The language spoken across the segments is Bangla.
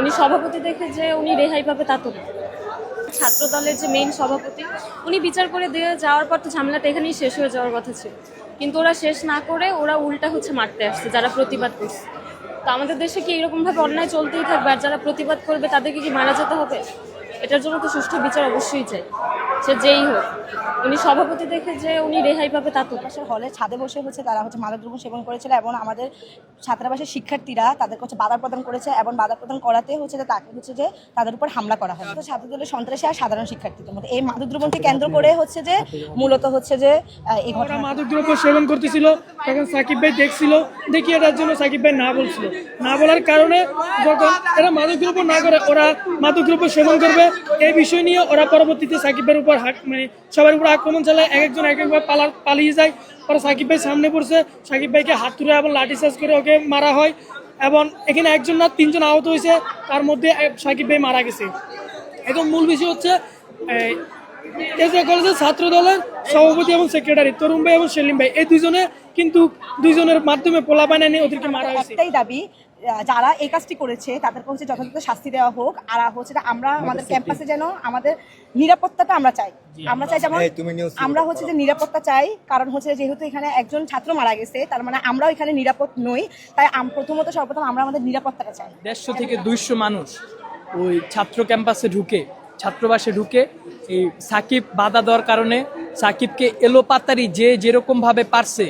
উনি সভাপতি দেখে যে উনি রেহাই পাবে তা তো না। ছাত্র দলের যে মেইন সভাপতি উনি বিচার করে দিয়ে যাওয়ার পর তো ঝামেলাটা এখানেই শেষ হয়ে যাওয়ার কথা ছিল, কিন্তু ওরা শেষ না করে ওরা উল্টা মারতে আসছে যারা প্রতিবাদ করছে। তো আমাদের দেশে কি এরকমভাবে অন্যায় চলতেই থাকবে, আর যারা প্রতিবাদ করবে তাদেরকে কি মারা যেতে হবে? এটার জন্য তো সুষ্ঠু বিচার অবশ্যই চাই, সে যেই হোক। উনি সভাপতি দেখে যে উনি রেহাই পাবে তা তো না। হলে ছাদে বসে তারা মাদকদ্রব্য সেবন করেছিল এবং আমাদের ছাত্রাবাসের শিক্ষার্থীরা তাদেরকে বাধা প্রদান করেছে এবং বাধা প্রদান করাতে তাকে যে তাদের উপর হামলা করা হয়। তো ছাত্রদলের সন্ত্রাসী আর সাধারণ শিক্ষার্থীদের মধ্যে এই মাদকদ্রব্যকে কেন্দ্র করে যে মূলত যে এই ঘটনা মাদকদ্রব্য সেবন করতেছিল, তখন সাকিব ভাই দেখছিল, দেখি এটার জন্য সাকিব ভাই না বলছিল, না বলার কারণে যখন এরা মাদকদ্রব্য না করে ওরা মাদকদ্রব্য সেবন করবে এই বিষয় নিয়ে ওরা পরবর্তীতে সাকিব ভাইয়ের উপর সবার উপর আক্রমণ চালায়, একজন একবার পালিয়ে যায়। ওরা সাকিব ভাই সামনে পড়ছে, সাকিব ভাইকে হাত তুলে এবং লাঠিচার্জ করে ওকে মারা হয় এবং এখানে একজন না তিনজন আহত হয়েছে, তার মধ্যে সাকিব ভাই মারা গেছে। এখন মূল বিষয় হচ্ছে এসএ কলেজের ছাত্র দলের সভাপতি এবং সেক্রেটারি তরুণ ভাই এবং সেলিম ভাই, এই দুজনে কিন্তু দুইজনের মাধ্যমে পোলা বানানি ওদেরকে মারা হয়েছে। একটাই দাবি, যারা এই কাজটি করেছে তাদেরকে যথাযথ শাস্তি দেওয়া হোক। আর আমরা আমাদের ক্যাম্পাসে যেন আমাদের নিরাপত্তাটা আমরা চাই যেমন আমরা যে নিরাপত্তা চাই, কারণ যেহেতু এখানে একজন ছাত্র মারা গেছে, তার মানে আমরাও এখানে নিরাপদ নই। তাই সর্বপ্রথম আমরা আমাদের নিরাপত্তাটা চাই। 150 থেকে 200 মানুষ ওই ছাত্র ক্যাম্পাসে ঢুকে, ছাত্রবাসে ঢুকে এই সাকিব বাধা দেওয়ার কারণে সাকিবকে এলোপাতারি যেরকম ভাবে পারছে,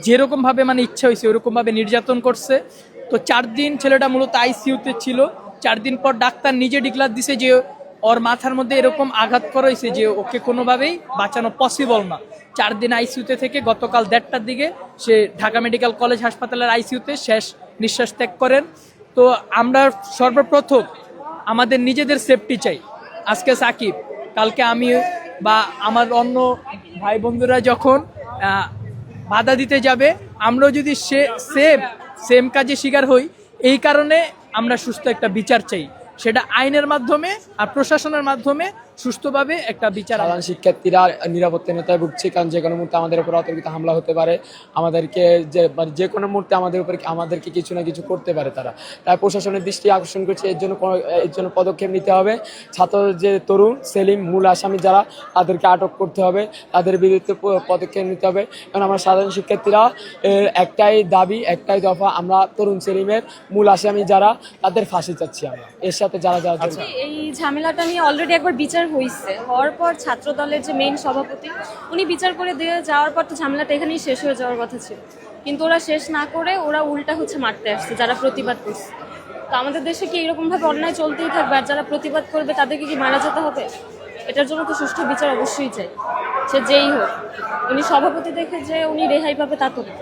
যেরকম ভাবে ইচ্ছা হয়েছে ওরকম ভাবে নির্যাতন করছে। তো 4 দিন ছেলেটা মূলত আইসিইউতে ছিল। 4 দিন পর ডাক্তার নিজে ডিক্লার দিছে যে ওর মাথার মধ্যে এরকম আঘাত করা হয়েছে যে ওকে কোনোভাবেই বাঁচানো পসিবল না। 4 দিন আইসিইউতে থেকে গতকাল 1:30টার দিকে সে ঢাকা মেডিকেল কলেজ হাসপাতালের আইসিইউতে শেষ নিঃশ্বাস ত্যাগ করেন। তো আমরা সর্বপ্রথম আমাদের নিজেদের সেফটি চাই। আজকে সাকিব, কালকে আমি বা আমার অন্য ভাই বন্ধুরা যখন বাধা দিতে যাবে, আমরাও যদি সেম কাজে শিকার হই, এই কারণে আমরা সুস্থ একটা বিচার চাই, সেটা আইনের মাধ্যমে আর প্রশাসনের মাধ্যমে সুষ্ঠুভাবে একটা বিচার। সাধারণ শিক্ষার্থীরা নিরাপত্তাহীনতায় ভুগছে, কারণ যে কোনো মুহূর্তে আমাদের উপর অতর্কিত হামলা হতে পারে, আমাদেরকে যে কোনো মুহূর্তে আমাদেরকে কিছু না কিছু করতে পারে তারা। তাই প্রশাসনের দৃষ্টি আকর্ষণ করছে, এর জন্য পদক্ষেপ নিতে হবে। ছাত্র যে তরুণ সেলিম মূল আসামি যারা, তাদেরকে আটক করতে হবে, তাদের বিরুদ্ধে পদক্ষেপ নিতে হবে। কারণ আমরা সাধারণ শিক্ষার্থীরা একটাই দাবি, একটাই দফা, আমরা তরুণ সেলিমের মূল আসামি যারা, তাদের ফাঁসি চাচ্ছি আমরা। এর সাথে যারা এই ঝামেলাটা নিয়ে অলরেডি একবার বিচার হওয়ার পর ছাত্র দলের যে মেইন সভাপতি উনি বিচার করে দিয়ে যাওয়ার পর তো ঝামেলাটা এখানেই শেষ হয়ে যাওয়ার কথা ছিল, কিন্তু ওরা শেষ না করে ওরা উল্টা মারতে আসছে যারা প্রতিবাদ করছে। তো আমাদের দেশে কি এরকমভাবে অন্যায় চলতেই থাকবে, আর যারা প্রতিবাদ করবে তাদেরকে কি মারা যেতে হবে? এটার জন্য তো সুষ্ঠু বিচার অবশ্যই চাই, সে যেই হোক। উনি সভাপতি দেখে যে উনি রেহাই পাবে তা তো না।